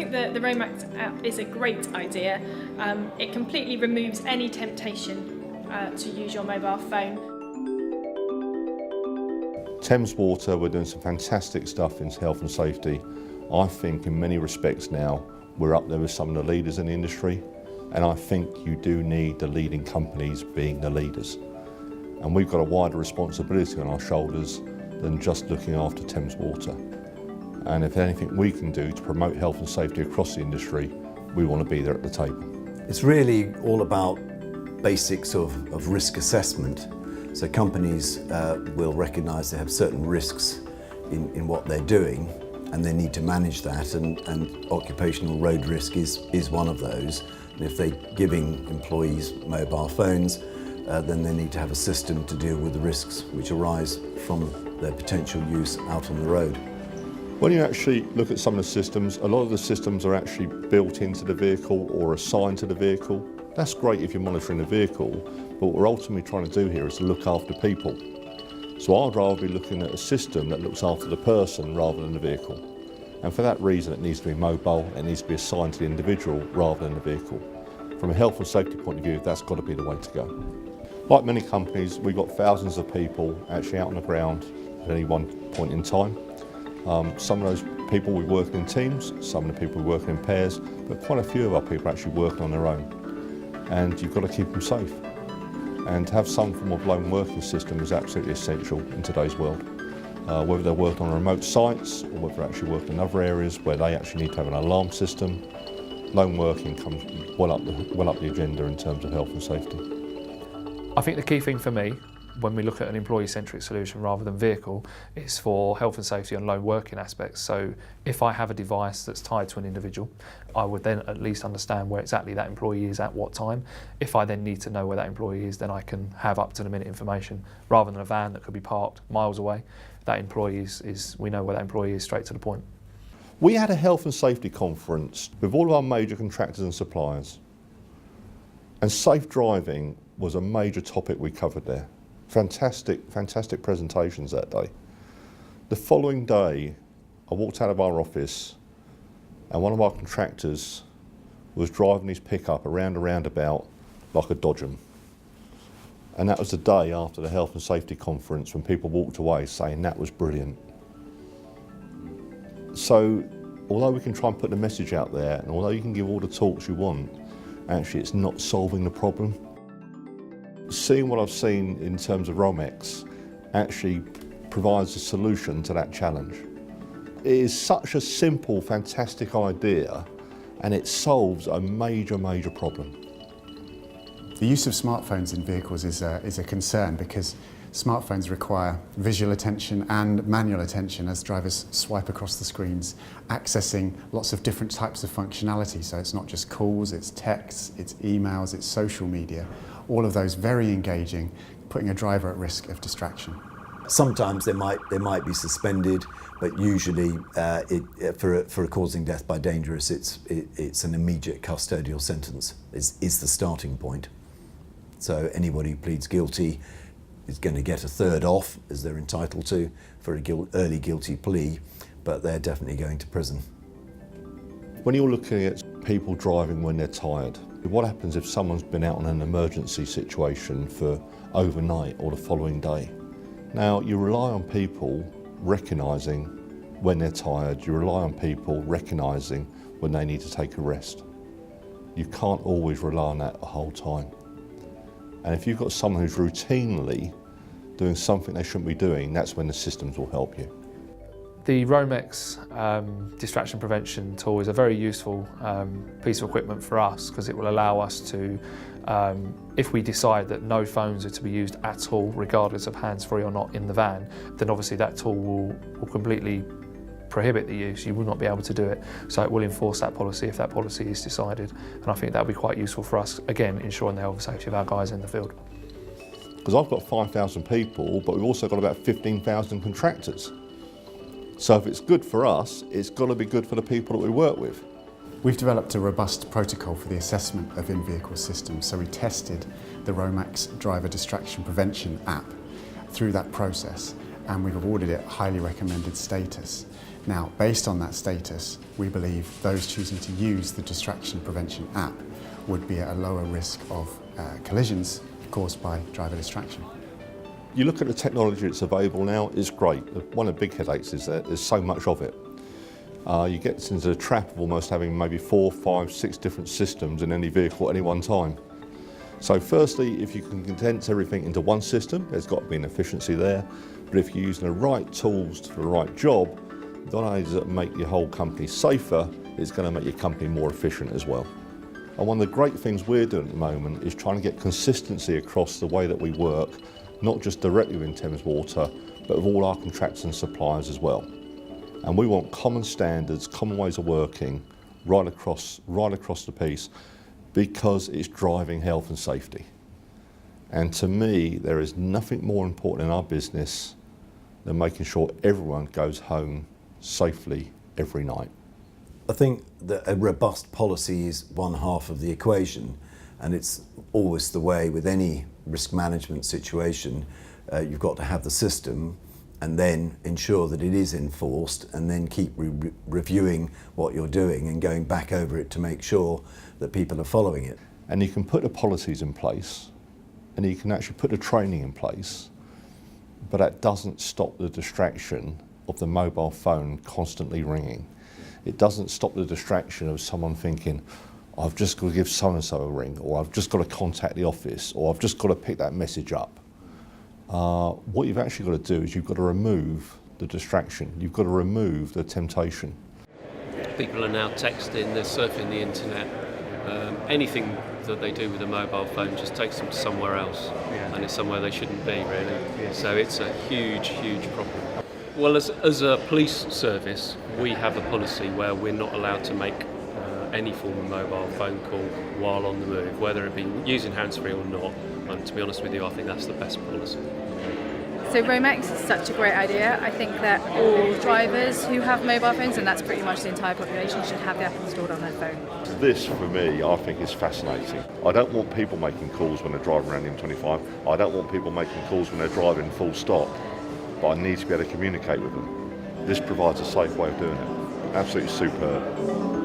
think the Romex app is a great idea. It completely removes any temptation to use your mobile phone. Thames Water, we're doing some fantastic stuff in health and safety. I think in many respects now, we're up there with some of the leaders in the industry, and I think you do need the leading companies being the leaders. And we've got a wider responsibility on our shoulders than just looking after Thames Water. And if anything we can do to promote health and safety across the industry, we want to be there at the table. It's really all about basics of risk assessment. So companies will recognise they have certain risks in what they're doing, and they need to manage that, and occupational road risk is one of those. And if they're giving employees mobile phones, then they need to have a system to deal with the risks which arise from their potential use out on the road. When you actually look at some of the systems, a lot of the systems are actually built into the vehicle or assigned to the vehicle. That's great if you're monitoring the vehicle, but what we're ultimately trying to do here is to look after people. So I'd rather be looking at a system that looks after the person rather than the vehicle. And for that reason, it needs to be mobile, it needs to be assigned to the individual rather than the vehicle. From a health and safety point of view, that's got to be the way to go. Like many companies, we've got thousands of people actually out on the ground at any one point in time. Some of those people we work in teams, some of the people we work in pairs, but quite a few of our people are actually working on their own. And you've got to keep them safe. And to have some form of lone working system is absolutely essential in today's world. Whether they're working on remote sites or whether they're actually working in other areas where they actually need to have an alarm system, lone working comes well up the agenda in terms of health and safety. I think the key thing for me, when we look at an employee-centric solution rather than vehicle, is for health and safety and lone working aspects. So if I have a device that's tied to an individual, I would then at least understand where exactly that employee is at what time. If I then need to know where that employee is, then I can have up-to-the-minute information rather than a van that could be parked miles away. That employee we know where that employee is straight to the point. We had a health and safety conference with all of our major contractors and suppliers, and safe driving was a major topic we covered there. Fantastic presentations that day. The following day, I walked out of our office and one of our contractors was driving his pickup around a roundabout like a dodgem. And that was the day after the health and safety conference when people walked away saying that was brilliant. So, although we can try and put the message out there, and although you can give all the talks you want, actually it's not solving the problem. Seeing what I've seen in terms of Romex actually provides a solution to that challenge. It is such a simple, fantastic idea, and it solves a major problem. The use of smartphones in vehicles is a concern because smartphones require visual attention and manual attention as drivers swipe across the screens, accessing lots of different types of functionality. So it's not just calls, it's texts, it's emails, it's social media. All of those very engaging, putting a driver at risk of distraction. Sometimes they might be suspended, but usually for causing death by dangerous, it's an immediate custodial sentence is the starting point. So anybody who pleads guilty is going to get a third off, as they're entitled to, for an early guilty plea, but they're definitely going to prison. When you're looking at people driving when they're tired, what happens if someone's been out on an emergency situation for overnight or the following day? Now, you rely on people recognising when they're tired, you rely on people recognising when they need to take a rest. You can't always rely on that the whole time. And if you've got someone who's routinely doing something they shouldn't be doing, that's when the systems will help you. The Romex distraction prevention tool is a very useful piece of equipment for us because it will allow us to, if we decide that no phones are to be used at all, regardless of hands-free or not in the van, then obviously that tool will completely prohibit the use. You will not be able to do it. So it will enforce that policy if that policy is decided. And I think that will be quite useful for us, again, ensuring the health and safety of our guys in the field. Because I've got 5,000 people, but we've also got about 15,000 contractors. So if it's good for us, it's got to be good for the people that we work with. We've developed a robust protocol for the assessment of in-vehicle systems. So we tested the Romex driver distraction prevention app through that process, and we've awarded it highly recommended status. Now, based on that status, we believe those choosing to use the distraction prevention app would be at a lower risk of collisions caused by driver distraction. You look at the technology that's available now, it's great. One of the big headaches is that there's so much of it. You get into the trap of almost having maybe 4, 5, 6 different systems in any vehicle at any one time. So firstly, if you can condense everything into one system, there's got to be an efficiency there. But if you're using the right tools for the right job, not only does it make your whole company safer, it's going to make your company more efficient as well. And one of the great things we're doing at the moment is trying to get consistency across the way that we work, not just directly with Thames Water, but with all our contractors and suppliers as well. And we want common standards, common ways of working right across the piece, because it's driving health and safety. And to me, there is nothing more important in our business than making sure everyone goes home safely every night. I think that a robust policy is one half of the equation, and it's always the way with any risk management situation. You've got to have the system and then ensure that it is enforced, and then keep reviewing what you're doing and going back over it to make sure that people are following it. And you can put the policies in place, and you can actually put the training in place, but that doesn't stop the distraction of the mobile phone constantly ringing. It doesn't stop the distraction of someone thinking, I've just got to give so-and-so a ring, or I've just got to contact the office, or I've just got to pick that message up. What you've actually got to do is you've got to remove the distraction. You've got to remove the temptation. People are now texting, they're surfing the internet. Anything that they do with a mobile phone just takes them to somewhere else, and it's somewhere they shouldn't be, really. So it's a huge, huge problem. Well, as a police service, we have a policy where we're not allowed to make any form of mobile phone call while on the move, whether it be using hands-free or not. And to be honest with you, I think that's the best policy. So Romex is such a great idea. I think that all drivers who have mobile phones, and that's pretty much the entire population, should have the app installed on their phone. This, for me, I think is fascinating. I don't want people making calls when they're driving around the M25. I don't want people making calls when they're driving full stop. But I need to be able to communicate with them. This provides a safe way of doing it. Absolutely superb.